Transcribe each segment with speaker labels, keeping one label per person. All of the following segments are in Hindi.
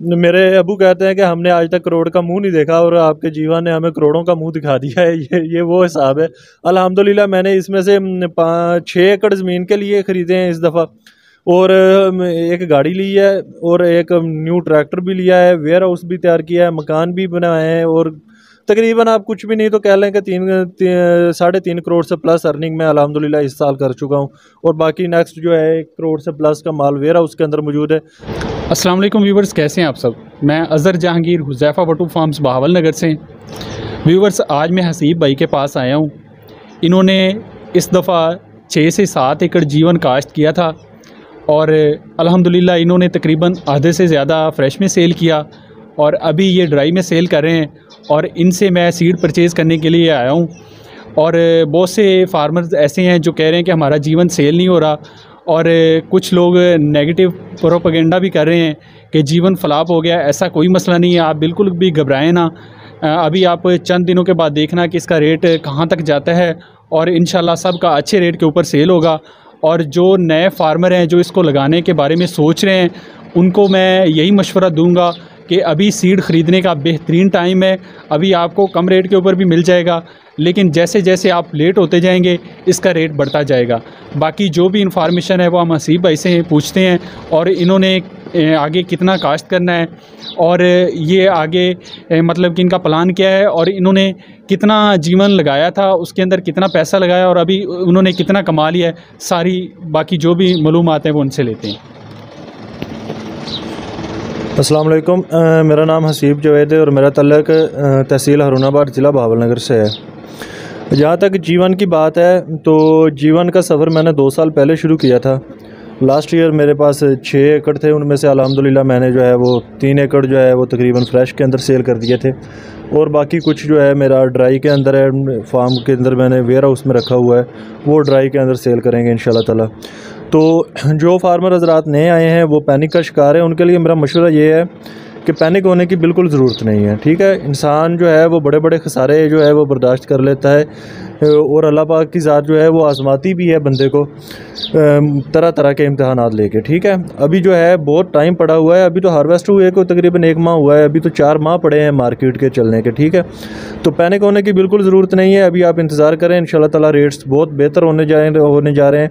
Speaker 1: मेरे अबू कहते हैं कि हमने आज तक करोड़ का मुंह नहीं देखा और आपके जीवन ने हमें करोड़ों का मुंह दिखा दिया है। ये वो हिसाब है। अल्हम्दुलिल्लाह मैंने इसमें से 6 एकड़ ज़मीन के लिए ख़रीदे हैं इस दफ़ा, और एक गाड़ी ली है और एक न्यू ट्रैक्टर भी लिया है, वेयर हाउस भी तैयार किया है, मकान भी बनाए हैं, और तकरीबन आप कुछ भी नहीं तो कह लें कि 3.5 करोड़ से प्लस अर्निंग मैं अल्हम्दुलिल्लाह इस साल कर चुका हूँ। और बाकी नेक्स्ट जो है 1 करोड़ से प्लस का माल वेयर हाउस के अंदर मौजूद है।
Speaker 2: अस्सलाम वालेकुम व्यूवर्स, कैसे हैं आप सब। मैं अज़हर जहांगीर हुज़ैफ़ा बटू फार्म्स बहावल नगर से। व्यूवर्स, आज मैं हसीब भाई के पास आया हूँ। इन्होंने इस दफ़ा 6 से 7 एकड़ जीवन काश्त किया था और अल्हम्दुलिल्लाह इन्होंने तकरीबन आधे से ज़्यादा फ्रेश में सेल किया और अभी ये ड्राई में सेल कर रहे हैं। और इनसे मैं सीड परचेज़ करने के लिए आया हूँ। और बहुत से फार्मर्स ऐसे हैं जो कह रहे हैं कि हमारा जीवन सेल नहीं हो रहा, और कुछ लोग नेगेटिव प्रोपेगेंडा भी कर रहे हैं कि जीवन फ्लॉप हो गया। ऐसा कोई मसला नहीं है, आप बिल्कुल भी घबराएं ना। अभी आप चंद दिनों के बाद देखना कि इसका रेट कहाँ तक जाता है और इंशाल्लाह सबका अच्छे रेट के ऊपर सेल होगा। और जो नए फार्मर हैं जो इसको लगाने के बारे में सोच रहे हैं, उनको मैं यही मशवरा दूंगा कि अभी सीड ख़रीदने का बेहतरीन टाइम है। अभी आपको कम रेट के ऊपर भी मिल जाएगा, लेकिन जैसे जैसे आप लेट होते जाएंगे इसका रेट बढ़ता जाएगा। बाकी जो भी इंफॉर्मेशन है वो हम हसीब भाई से पूछते हैं, और इन्होंने आगे कितना काश्त करना है और ये आगे मतलब कि इनका प्लान क्या है, और इन्होंने कितना जीवन लगाया था, उसके अंदर कितना पैसा लगाया और अभी उन्होंने कितना कमा लिया है, सारी बाकी जो भी मालूमात हैं वो उनसे लेते हैं।
Speaker 1: अस्सलाम वालेकुम, मेरा नाम हसीब जवेद है और मेरा तल्लक तहसील हरुणाबाद ज़िला बहावल नगर से है। जहाँ तक जीवन की बात है तो जीवन का सफ़र मैंने 2 साल पहले शुरू किया था। लास्ट ईयर मेरे पास 6 एकड़ थे, उनमें से अल्हम्दुलिल्लाह मैंने जो है वो 3 एकड़ जो है वो तकरीबन फ्रेश के अंदर सेल कर दिए थे, और बाकी कुछ जो है मेरा ड्राई के अंदर है, फार्म के अंदर मैंने वेयर हाउस में रखा हुआ है, वो ड्राई के अंदर सेल करेंगे इंशाल्लाह ताला। तो जो फार्मर हज़रात नए आए हैं वो पैनिक का शिकार है, उनके लिए मेरा मशवरा ये है कि पैनिक होने की बिल्कुल ज़रूरत नहीं है। ठीक है, इंसान जो है वो बड़े बड़े खसारे जो है वो बर्दाश्त कर लेता है, और अल्लाह पाक की ज़ात जो है वो आज़माती भी है बंदे को तरह तरह के इम्तहानात लेके। ठीक है, अभी जो है बहुत टाइम पड़ा हुआ है, अभी तो हार्वेस्ट हुए को तकरीबन 1 माह हुआ है, अभी तो 4 माह पड़े हैं मार्केट के चलने के। ठीक है, तो पैनिक होने की बिल्कुल ज़रूरत नहीं है। अभी आप इंतज़ार करें, इंशाल्लाह ताला रेट्स बहुत बेहतर होने जा रहे हैं।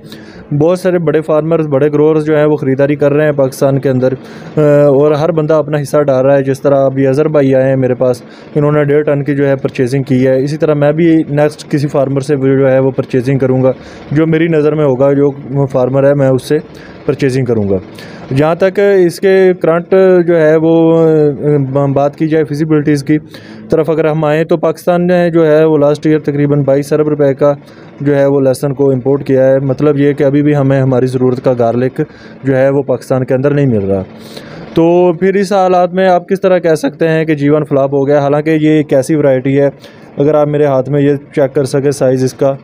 Speaker 1: बहुत सारे बड़े फार्मर्स, बड़े ग्रोअर्स जो हैं वो ख़रीदारी कर रहे हैं पाकिस्तान के अंदर, और हर बंदा अपना हिस्सा डाल रहा है। जिस तरह अभी अज़हर भाई आए हैं मेरे पास, इन्होंने 1.5 टन की जो है परचेजिंग की है, इसी तरह मैं भी नेक्स्ट किसी फार्मर से जो है वो परचेजिंग करूँगा, जो मेरी नज़र में होगा, जो फार्मर है मैं उससे परचेजिंग करूँगा। जहाँ तक इसके करंट जो है वो बात की जाए फिजिबिलिटीज़ की तरफ अगर हम आएँ, तो पाकिस्तान ने जो है वो लास्ट ईयर तकरीबन 22 अरब रुपए का जो है वो लहसुन को इंपोर्ट किया है। मतलब ये कि अभी भी हमें हमारी ज़रूरत का गार्लिक जो है वो पाकिस्तान के अंदर नहीं मिल रहा। तो फिर इस हालात में आप किस तरह कह सकते हैं कि जीवन फ्लॉप हो गया। हालांकि ये एक ऐसी वैरायटी है, अगर आप मेरे हाथ में ये चेक कर सके साइज़ इसका,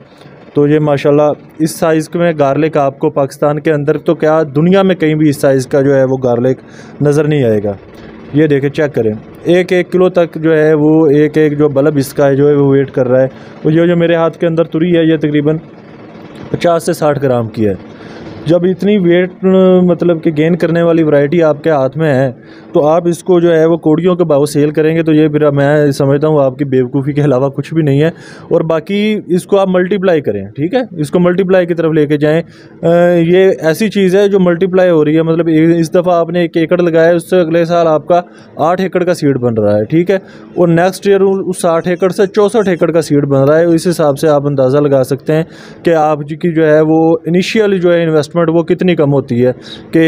Speaker 1: तो ये माशाल्लाह इस साइज़ में गार्लिक आपको पाकिस्तान के अंदर तो क्या दुनिया में कहीं भी इस साइज़ का जो है वो गार्लिक नज़र नहीं आएगा। ये देखें, चेक करें, 1-1 किलो तक जो है वो एक जो बल्ब इसका है जो है वो वेट कर रहा है। और ये जो मेरे हाथ के अंदर तुरी है ये तकरीबन 50 से 60 ग्राम की है। जब इतनी वेट मतलब कि गेन करने वाली वैरायटी आपके हाथ में है, तो आप इसको जो है वो कोड़ियों के भाव सेल करेंगे, तो ये फिर मैं समझता हूँ आपकी बेवकूफ़ी के अलावा कुछ भी नहीं है। और बाकी इसको आप मल्टीप्लाई करें, ठीक है, इसको मल्टीप्लाई की तरफ लेके जाएं। ये ऐसी चीज़ है जो मल्टीप्लाई हो रही है। मतलब इस दफ़ा आपने 1 एकड़ लगाया है, उससे अगले साल आपका 8 एकड़ का सीड बन रहा है। ठीक है, और नेक्स्ट ईयर उस 8 एकड़ से 64 एकड़ का सीड बन रहा है। इस हिसाब से आप अंदाज़ा लगा सकते हैं कि आपकी जो है वो इनिशियल जो है इन्वेस्टमेंट वो कितनी कम होती है कि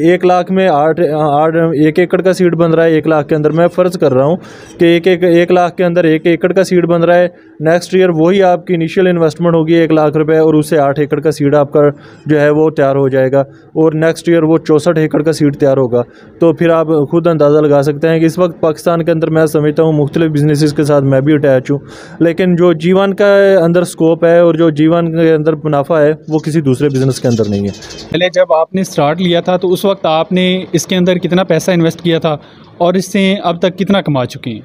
Speaker 1: 1 लाख में 1 एकड़ का सीड बन रहा है। 1 लाख के अंदर मैं फ़र्ज़ कर रहा हूँ कि 1 लाख के अंदर 1 एकड़ का सीड बन रहा है। नेक्स्ट ईयर वही आपकी इनिशियल इन्वेस्टमेंट होगी 1 लाख रुपए, और उससे 8 एकड़ का सीड आपका जो है वो तैयार हो जाएगा, और नेक्स्ट ईयर वो 64 एकड़ का सीड तैयार होगा। तो फिर आप खुद अंदाज़ा लगा सकते हैं कि इस वक्त पाकिस्तान के अंदर मैं समझता हूँ मुख्तलिफ बिजनेस के साथ मैं भी अटैच हूँ, लेकिन जो जीवन का अंदर स्कोप है और जो जीवन के अंदर मुनाफा है वो किसी दूसरे बिज़नेस के अंदर नहीं है।
Speaker 2: पहले जब आपने स्टार्ट लिया था तो उस वक्त आपने इसके अंदर कितना पैसा इन्वेस्ट किया था और इससे अब तक कितना कमा चुके हैं?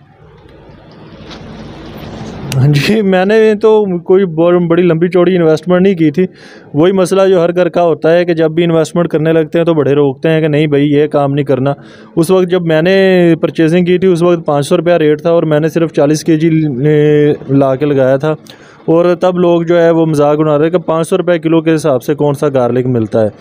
Speaker 1: हाँ जी, मैंने तो कोई बड़ी लंबी चौड़ी इन्वेस्टमेंट नहीं की थी। वही मसला जो हर घर का होता है कि जब भी इन्वेस्टमेंट करने लगते हैं तो बड़े रोकते हैं कि नहीं भाई ये काम नहीं करना। उस वक्त जब मैंने परचेजिंग की थी उस वक्त 500 रुपया रेट था और मैंने सिर्फ 40 केजी ला के लगाया था। और तब लोग जो है वो मजाक उड़ा रहे कि 500 रुपये किलो के हिसाब से कौन सा गार्लिक मिलता है।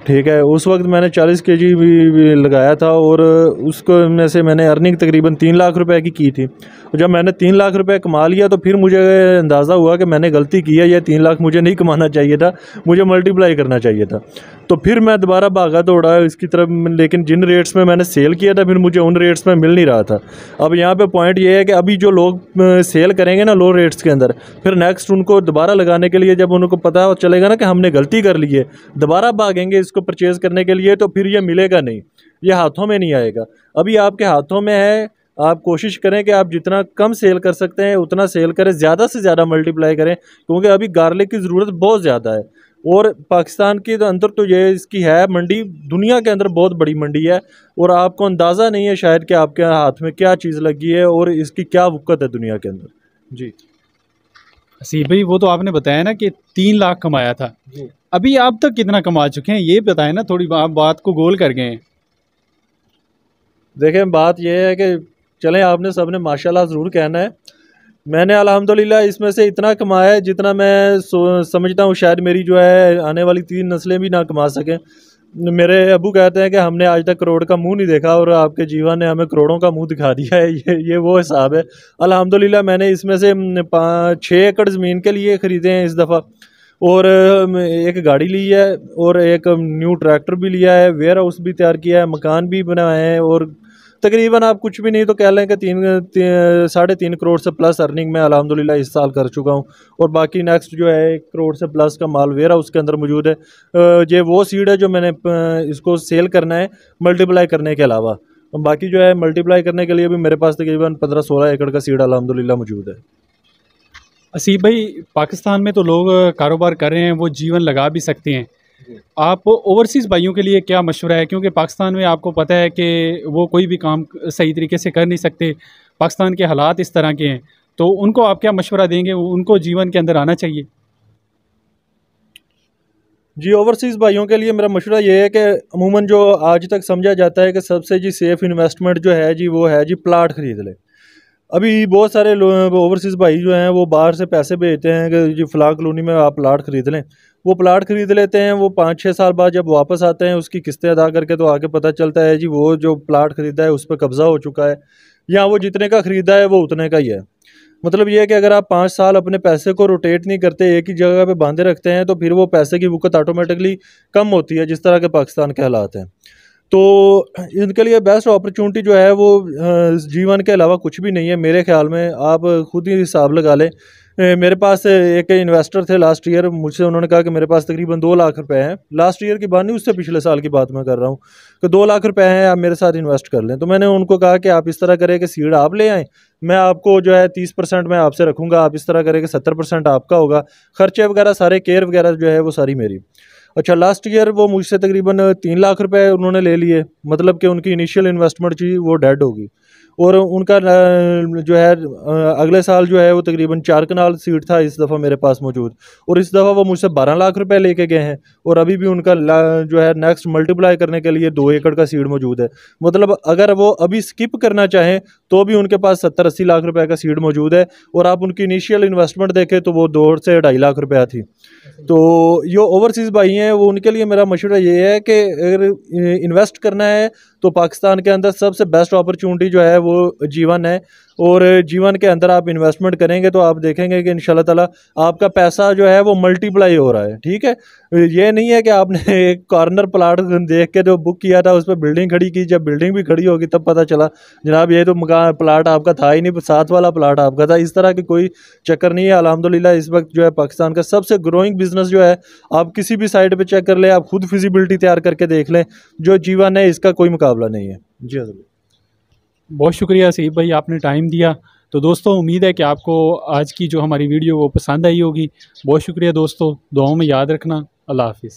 Speaker 1: ठीक है, उस वक्त मैंने 40 केजी भी लगाया था और उसको में से मैंने अर्निंग तकरीबन 3 लाख रुपए की थी। जब मैंने 3 लाख रुपए कमा लिया तो फिर मुझे अंदाज़ा हुआ कि मैंने गलती की है, ये 3 लाख मुझे नहीं कमाना चाहिए था, मुझे मल्टीप्लाई करना चाहिए था। तो फिर मैं दोबारा भागा दौड़ा इसकी तरफ, लेकिन जिन रेट्स में मैंने सेल किया था फिर मुझे उन रेट्स में मिल नहीं रहा था। अब यहाँ पे पॉइंट ये है कि अभी जो लोग सेल करेंगे ना लो रेट्स के अंदर, फिर नेक्स्ट उनको दोबारा लगाने के लिए जब उनको पता चलेगा ना कि हमने गलती कर ली है, दोबारा भागेंगे इसको परचेज़ करने के लिए, तो फिर ये मिलेगा नहीं, ये हाथों में नहीं आएगा। अभी आपके हाथों में है, आप कोशिश करें कि आप जितना कम सेल कर सकते हैं उतना सेल करें, ज़्यादा से ज़्यादा मल्टीप्लाई करें, क्योंकि अभी गार्लिक की ज़रूरत बहुत ज़्यादा है। और पाकिस्तान के अंदर तो ये इसकी है मंडी, दुनिया के अंदर बहुत बड़ी मंडी है और आपको अंदाज़ा नहीं है शायद कि आपके हाथ में क्या चीज़ लगी है और इसकी क्या वक़्त है दुनिया के अंदर। जी
Speaker 2: हसीब भाई, वो तो आपने बताया ना कि 3 लाख कमाया था, अभी आप तक कितना कमा चुके हैं ये बताएं ना, थोड़ी आप बात को गोल कर गए हैं।
Speaker 1: देखें, बात यह है कि चलें आपने सबने माशाल्लाह ज़रूर कहना है, मैंने अल्हम्दुलिल्लाह इसमें से इतना कमाया है जितना मैं समझता हूँ शायद मेरी जो है आने वाली 3 नस्लें भी ना कमा सकें। मेरे अबू कहते हैं कि हमने आज तक करोड़ का मुंह नहीं देखा और आपके जीवन ने हमें करोड़ों का मुंह दिखा दिया है। ये वो हिसाब है। अल्हम्दुलिल्लाह मैंने इसमें से 6 एकड़ ज़मीन के लिए ख़रीदे हैं इस दफ़ा, और एक गाड़ी ली है और एक न्यू ट्रैक्टर भी लिया है, वेयर हाउस भी तैयार किया है, मकान भी बनाए हैं, और तकरीबन आप कुछ भी नहीं तो कह लें कि 3.5 करोड़ से प्लस अर्निंग में अल्हम्दुलिल्लाह इस साल कर चुका हूँ। और बाकी नेक्स्ट जो है 1 करोड़ से प्लस का माल वेयर हाउस के अंदर मौजूद है। ये वो सीड है जो मैंने इसको सेल करना है मल्टीप्लाई करने के अलावा। बाकी जो है मल्टीप्लाई करने के लिए भी मेरे पास तकरीबन 15-16 एकड़ का सीड अल्हम्दुलिल्लाह मौजूद है।
Speaker 2: हसीब भाई, पाकिस्तान में तो लोग कारोबार कर रहे हैं, वो जीवन लगा भी सकते हैं, आप ओवरसीज़ भाइयों के लिए क्या मशवरा है? क्योंकि पाकिस्तान में आपको पता है कि वो कोई भी काम सही तरीके से कर नहीं सकते, पाकिस्तान के हालात इस तरह के हैं, तो उनको आप क्या मशवरा देंगे? उनको जीवन के अंदर आना चाहिए।
Speaker 1: जी, ओवरसीज़ भाइयों के लिए मेरा मशवरा ये है कि अमूमन जो आज तक समझा जाता है कि सबसे जी सेफ़ इन्वेस्टमेंट जो है जी वो है जी प्लाट ख़रीद लें। अभी बहुत सारे ओवरसीज़ भाई जो हैं वो बाहर से पैसे भेजते हैं कि जी फ़लाँ कॉलोनी में आप प्लाट ख़रीद लें। वो प्लाट ख़रीद लेते हैं, वो 5-6 साल बाद जब वापस आते हैं उसकी किस्तें अदा करके, तो आगे पता चलता है जी वो जो प्लाट ख़रीदा है उस पर कब्ज़ा हो चुका है, या वो जितने का ख़रीदा है वो उतने का ही है। मतलब ये है कि अगर आप 5 साल अपने पैसे को रोटेट नहीं करते, एक ही जगह पे बांधे रखते हैं, तो फिर वो पैसे की वक़्त ऑटोमेटिकली कम होती है, जिस तरह के पाकिस्तान के हालात हैं। तो इनके लिए बेस्ट अपॉर्चुनिटी जो है वो जीवन के अलावा कुछ भी नहीं है मेरे ख़्याल में। आप खुद ही हिसाब लगा लें। मेरे पास एक इन्वेस्टर थे लास्ट ईयर, मुझसे उन्होंने कहा कि मेरे पास तकरीबन 2 लाख रुपए हैं। लास्ट ईयर की बात नहीं, उससे पिछले साल की बात मैं कर रहा हूँ कि 2 लाख रुपए हैं, आप मेरे साथ इन्वेस्ट कर लें। तो मैंने उनको कहा कि आप इस तरह करें कि सीड आप ले आएँ, मैं आपको जो है 30% मैं आपसे रखूँगा, आप इस तरह करें कि 70% आपका होगा, खर्चे वगैरह सारे, केयर वगैरह जो है वो सारी मेरी। अच्छा, लास्ट ईयर वो मुझसे तकरीबन 3 लाख रुपए उन्होंने ले लिए, मतलब कि उनकी इनिशियल इन्वेस्टमेंट थी वो डेड होगी। और उनका जो है अगले साल जो है वो तकरीबन 4 कनाल सीड था इस दफ़ा मेरे पास मौजूद, और इस दफ़ा वो मुझसे 12 लाख रुपए लेके गए हैं, और अभी भी उनका जो है नेक्स्ट मल्टीप्लाई करने के लिए 2 एकड़ का सीड मौजूद है। मतलब अगर वो अभी स्किप करना चाहें तो भी उनके पास 70-80 लाख रुपए का सीड मौजूद है, और आप उनकी इनिशियल इन्वेस्टमेंट देखें तो वो 2 से 2.5 लाख रुपया थी। तो ये ओवरसीज़ भाई हैं, वो उनके लिए मेरा मशवरा ये है कि अगर इन्वेस्ट करना है तो पाकिस्तान के अंदर सबसे बेस्ट अपॉर्चुनिटी जो है वो जीवन है, और जीवन के अंदर आप इन्वेस्टमेंट करेंगे तो आप देखेंगे कि इंशाल्लाह ताला आपका पैसा जो है वो मल्टीप्लाई हो रहा है। ठीक है, ये नहीं है कि आपने एक कॉर्नर प्लाट देख के जो बुक किया था उस पर बिल्डिंग खड़ी की, जब बिल्डिंग भी खड़ी होगी तब पता चला जनाब ये तो मकान प्लाट आपका था ही नहीं, साथ वाला प्लाट आपका था। इस तरह की कोई चक्कर नहीं है। अल्हम्दुलिल्लाह इस वक्त जो है पाकिस्तान का सबसे ग्रोइंग बिजनेस जो है, आप किसी भी साइड पर चेक कर लें, आप खुद फिजिबिलिटी तैयार करके देख लें, जो जीवन है इसका कोई मुकाबला नहीं है। जी हाँ,
Speaker 2: बहुत शुक्रिया हसीब भाई, आपने टाइम दिया। तो दोस्तों, उम्मीद है कि आपको आज की जो हमारी वीडियो वो पसंद आई होगी। बहुत शुक्रिया दोस्तों, दुआओं में याद रखना। अल्लाह हाफिज़।